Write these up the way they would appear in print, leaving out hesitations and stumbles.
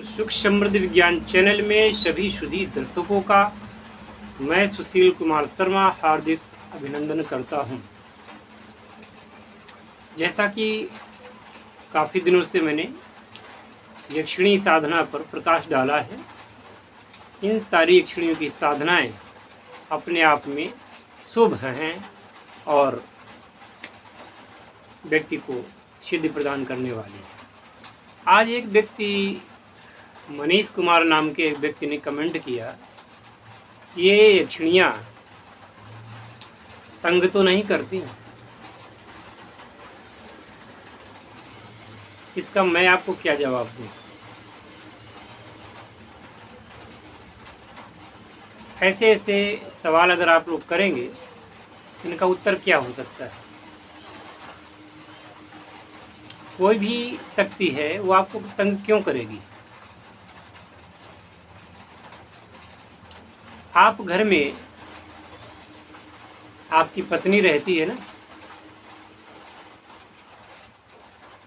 सुख समृद्धि विज्ञान चैनल में सभी सुधी दर्शकों का मैं सुशील कुमार शर्मा हार्दिक अभिनंदन करता हूं। जैसा कि काफ़ी दिनों से मैंने यक्षिणी साधना पर प्रकाश डाला है, इन सारी यक्षिणियों की साधनाएं अपने आप में शुभ हैं और व्यक्ति को सिद्धि प्रदान करने वाली है। आज एक व्यक्ति मनीष कुमार नाम के एक व्यक्ति ने कमेंट किया, ये यक्षिणियाँ तंग तो नहीं करती? इसका मैं आपको क्या जवाब दूं? ऐसे ऐसे सवाल अगर आप लोग करेंगे, इनका उत्तर क्या हो सकता है? कोई भी शक्ति है वो आपको तंग क्यों करेगी? आप घर में आपकी पत्नी रहती है ना,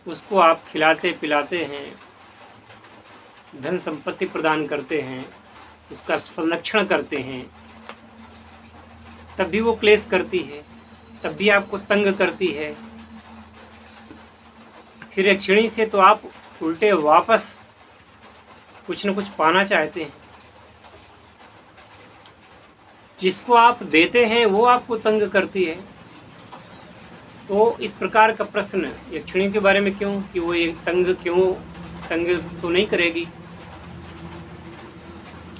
उसको आप खिलाते पिलाते हैं, धन संपत्ति प्रदान करते हैं, उसका संरक्षण करते हैं, तब भी वो क्लेश करती है, तब भी आपको तंग करती है। फिर यक्षिणी से तो आप उल्टे वापस कुछ न कुछ पाना चाहते हैं। जिसको आप देते हैं वो आपको तंग करती है। तो इस प्रकार का प्रश्न यक्षिणी के बारे में क्यों, कि वो ये तंग तो नहीं करेगी।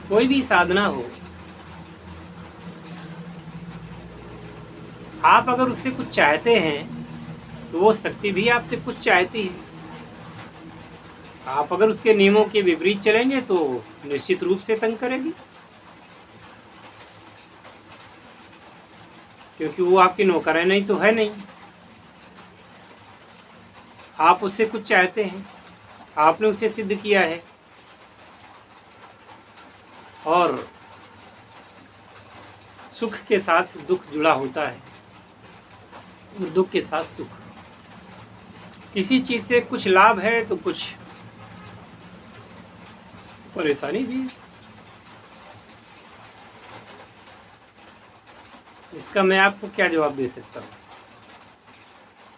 कोई भी साधना हो, आप अगर उससे कुछ चाहते हैं तो वो शक्ति भी आपसे कुछ चाहती है। आप अगर उसके नियमों के विपरीत चलेंगे तो निश्चित रूप से तंग करेगी, क्योंकि वो आपकी नौकरानी नहीं तो है नहीं। आप उससे कुछ चाहते हैं, आपने उसे सिद्ध किया है, और सुख के साथ दुख जुड़ा होता है और दुख के साथ सुख। किसी चीज से कुछ लाभ है तो कुछ परेशानी भी है। इसका मैं आपको क्या जवाब दे सकता हूँ?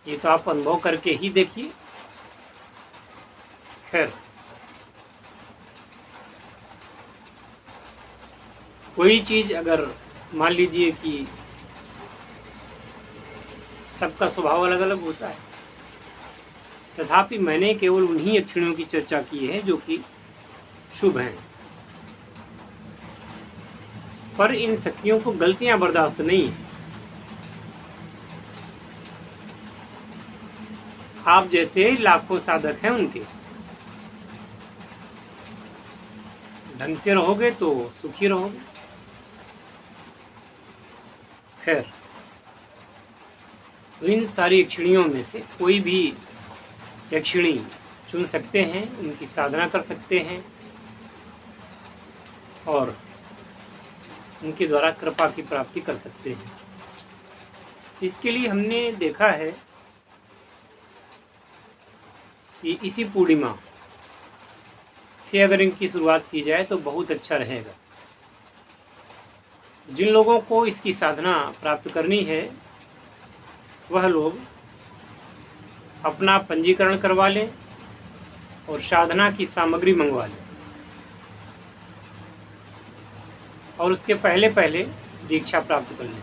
ये तो आप अनुभव करके ही देखिए। खैर, कोई चीज अगर मान लीजिए कि सबका स्वभाव अलग अलग होता है, तथापि मैंने केवल उन्हीं यक्षिणियों की चर्चा की है जो कि शुभ हैं। पर इन शक्तियों को गलतियां बर्दाश्त नहीं है। आप जैसे लाखों साधक हैं, उनके ढंग से रहोगे तो सुखी रहोगे। खैर, तो इन सारी यक्षिणियों में से कोई भी यक्षिणी चुन सकते हैं, उनकी साधना कर सकते हैं और उनके द्वारा कृपा की प्राप्ति कर सकते हैं। इसके लिए हमने देखा है कि इसी पूर्णिमा से अगर इनकी शुरुआत की जाए तो बहुत अच्छा रहेगा। जिन लोगों को इसकी साधना प्राप्त करनी है, वह लोग अपना पंजीकरण करवा लें और साधना की सामग्री मंगवा लें, और उसके पहले पहले दीक्षा प्राप्त कर लें।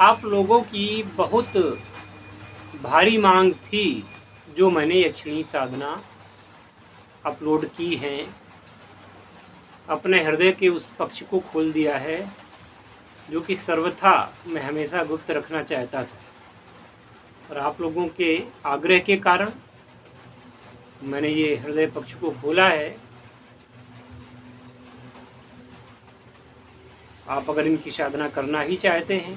आप लोगों की बहुत भारी मांग थी जो मैंने यक्षिणी साधना अपलोड की हैं, अपने हृदय के उस पक्ष को खोल दिया है जो कि सर्वथा मैं हमेशा गुप्त रखना चाहता था, और आप लोगों के आग्रह के कारण मैंने ये हृदय पक्ष को खोला है। आप अगर इनकी साधना करना ही चाहते हैं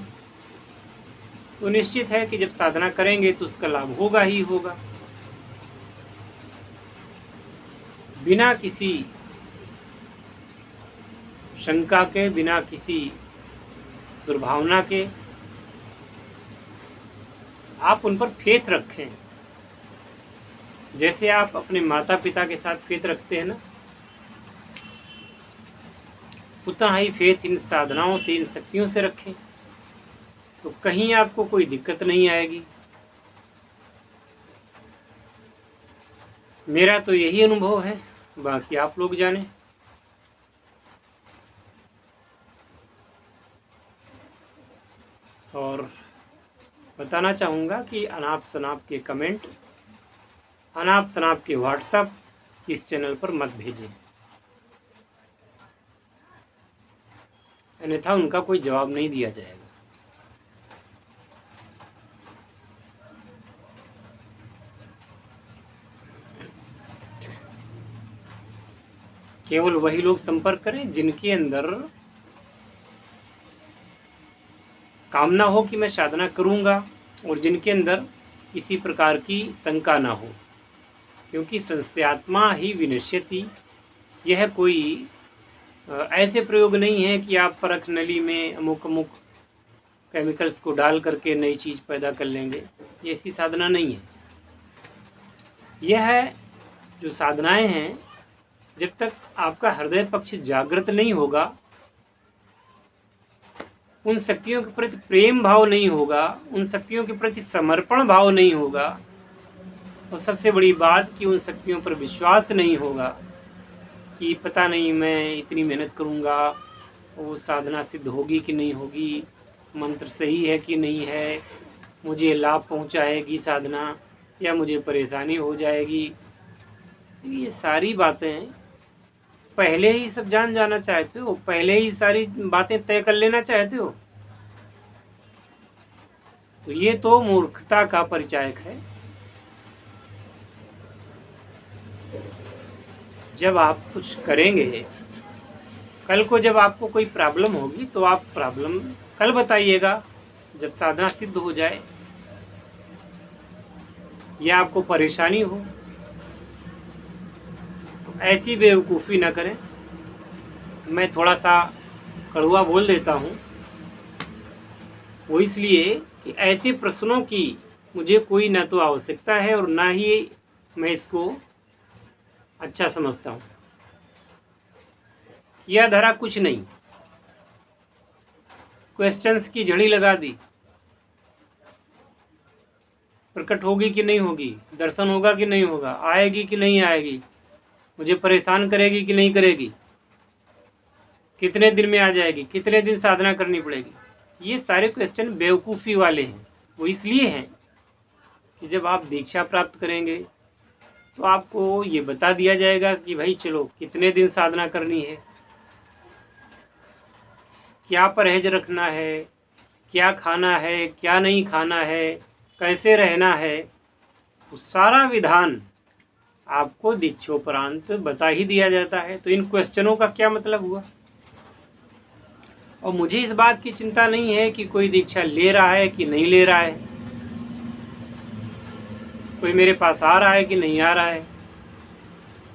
तो निश्चित है कि जब साधना करेंगे तो उसका लाभ होगा ही होगा। बिना किसी शंका के, बिना किसी दुर्भावना के आप उन पर फेथ रखें। जैसे आप अपने माता पिता के साथ फेथ रखते हैं ना, उतना ही फेथ इन साधनाओं से, इन शक्तियों से रखें, तो कहीं आपको कोई दिक्कत नहीं आएगी। मेरा तो यही अनुभव है, बाकी आप लोग जाने। और बताना चाहूँगा कि अनाप शनाप के कमेंट, अनाप शनाप के व्हाट्सएप इस चैनल पर मत भेजें, अन्यथा उनका कोई जवाब नहीं दिया जाएगा। केवल वही लोग संपर्क करें जिनके अंदर कामना हो कि मैं साधना करूंगा, और जिनके अंदर किसी प्रकार की शंका ना हो, क्योंकि संशयात्मा ही विनश्यति। यह कोई ऐसे प्रयोग नहीं है कि आप परख नली में अमुक अमुक केमिकल्स को डाल करके नई चीज़ पैदा कर लेंगे, ये ऐसी साधना नहीं है। यह जो साधनाएं हैं, जब तक आपका हृदय पक्ष जागृत नहीं होगा, उन शक्तियों के प्रति प्रेम भाव नहीं होगा, उन शक्तियों के प्रति समर्पण भाव नहीं होगा, और सबसे बड़ी बात कि उन शक्तियों पर विश्वास नहीं होगा कि पता नहीं मैं इतनी मेहनत करूँगा वो साधना सिद्ध होगी कि नहीं होगी, मंत्र सही है कि नहीं है, मुझे लाभ पहुँचाएगी साधना या मुझे परेशानी हो जाएगी। ये सारी बातें पहले ही सब जाना चाहते हो, पहले ही सारी बातें तय कर लेना चाहते हो, तो ये तो मूर्खता का परिचायक है। जब आप कुछ करेंगे, कल को जब आपको कोई प्रॉब्लम होगी तो आप प्रॉब्लम कल बताइएगा, जब साधना सिद्ध हो जाए या आपको परेशानी हो। तो ऐसी बेवकूफ़ी ना करें। मैं थोड़ा सा कड़वा बोल देता हूँ, वो इसलिए कि ऐसे प्रश्नों की मुझे कोई ना तो आवश्यकता है और ना ही मैं इसको अच्छा समझता हूँ। यह धरा कुछ नहीं, क्वेश्चंस की झड़ी लगा दी, प्रकट होगी कि नहीं होगी, दर्शन होगा कि नहीं होगा, आएगी कि नहीं आएगी, मुझे परेशान करेगी कि नहीं करेगी, कितने दिन में आ जाएगी, कितने दिन साधना करनी पड़ेगी। ये सारे क्वेश्चन बेवकूफ़ी वाले हैं। वो इसलिए हैं कि जब आप दीक्षा प्राप्त करेंगे तो आपको ये बता दिया जाएगा कि भाई चलो कितने दिन साधना करनी है, क्या परहेज रखना है, क्या खाना है, क्या नहीं खाना है, कैसे रहना है, तो सारा विधान आपको दीक्षोपरांत बता ही दिया जाता है। तो इन क्वेश्चनों का क्या मतलब हुआ? और मुझे इस बात की चिंता नहीं है कि कोई दीक्षा ले रहा है कि नहीं ले रहा है, कोई मेरे पास आ रहा है कि नहीं आ रहा है,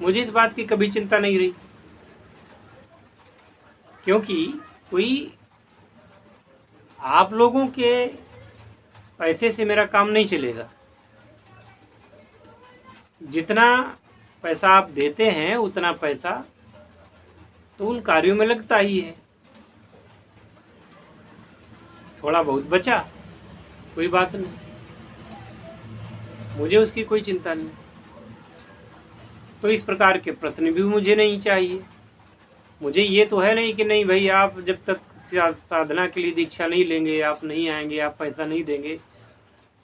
मुझे इस बात की कभी चिंता नहीं रही, क्योंकि कोई आप लोगों के पैसे से मेरा काम नहीं चलेगा। जितना पैसा आप देते हैं उतना पैसा तो उन कार्यों में लगता ही है। थोड़ा बहुत बचा, कोई बात नहीं, मुझे उसकी कोई चिंता नहीं। तो इस प्रकार के प्रश्न भी मुझे नहीं चाहिए। मुझे ये तो है नहीं कि नहीं भाई आप जब तक साधना के लिए दीक्षा नहीं लेंगे, आप नहीं आएंगे, आप पैसा नहीं देंगे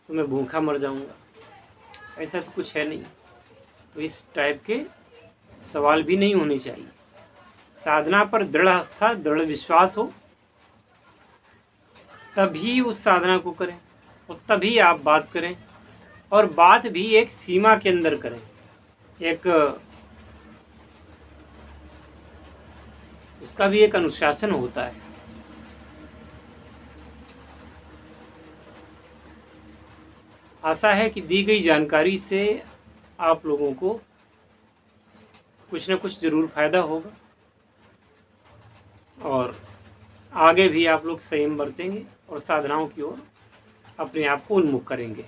तो मैं भूखा मर जाऊंगा, ऐसा तो कुछ है नहीं। तो इस टाइप के सवाल भी नहीं होने चाहिए। साधना पर दृढ़ आस्था, दृढ़ विश्वास हो, तभी उस साधना को करें और तभी आप बात करें, और बात भी एक सीमा के अंदर करें। एक उसका भी एक अनुशासन होता है। आशा है कि दी गई जानकारी से आप लोगों को कुछ न कुछ ज़रूर फायदा होगा और आगे भी आप लोग संयम बरतेंगे और साधनाओं की ओर अपने आप को उन्मुख करेंगे।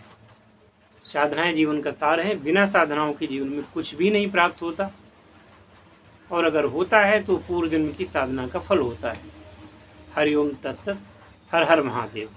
साधनाएं जीवन का सार है। बिना साधनाओं के जीवन में कुछ भी नहीं प्राप्त होता, और अगर होता है तो पूर्व जन्म की साधना का फल होता है। हरिओम तत्सत। हर हर महादेव।